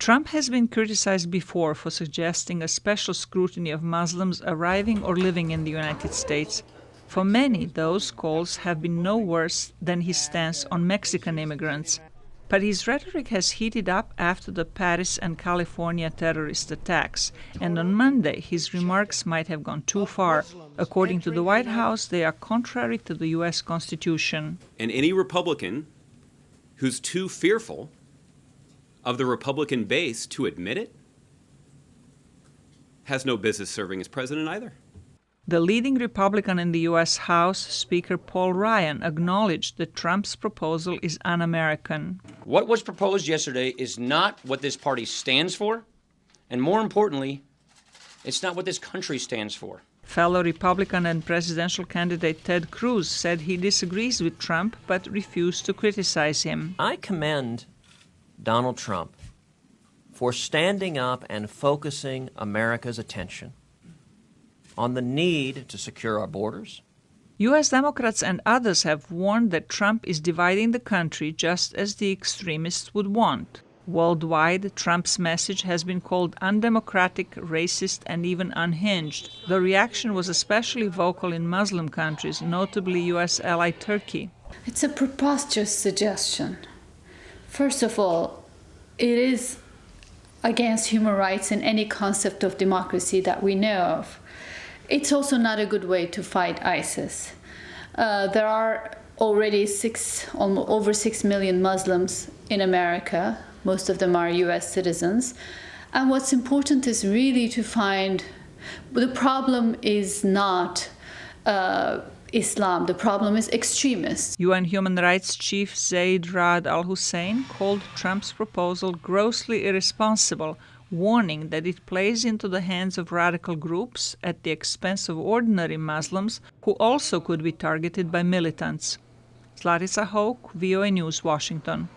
Trump has been criticized before for suggesting a special scrutiny of Muslims arriving or living in the United States. For many, those calls have been no worse than his stance on Mexican immigrants. But his rhetoric has heated up after the Paris and California terrorist attacks, and on Monday his remarks might have gone too far. According to the White House, they are contrary to the U.S. Constitution. And any Republican who's too fearful of the Republican base to admit it has no business serving as president either. The leading Republican in the U.S. House, Speaker Paul Ryan, acknowledged that Trump's proposal is un-American. What was proposed yesterday is not what this party stands for, and more importantly, it's not what this country stands for. Fellow Republican and presidential candidate Ted Cruz said he disagrees with Trump but refused to criticize him. I commend Donald Trump for standing up and focusing America's attention on the need to secure our borders. U.S. Democrats and others have warned that Trump is dividing the country just as the extremists would want. Worldwide, Trump's message has been called undemocratic, racist, and even unhinged. The reaction was especially vocal in Muslim countries, notably U.S. ally Turkey. It's a preposterous suggestion. First of all, it is against human rights and any concept of democracy that we know of. It's also not a good way to fight ISIS. There are already over 6 million Muslims in America. Most of them are US citizens. And what's important is really to find, the problem is not Islam, the problem is extremists. UN Human Rights Chief Zaid Ra'ad al-Hussein called Trump's proposal grossly irresponsible, warning that it plays into the hands of radical groups at the expense of ordinary Muslims who also could be targeted by militants. Zlatica Hoke, VOA News, Washington.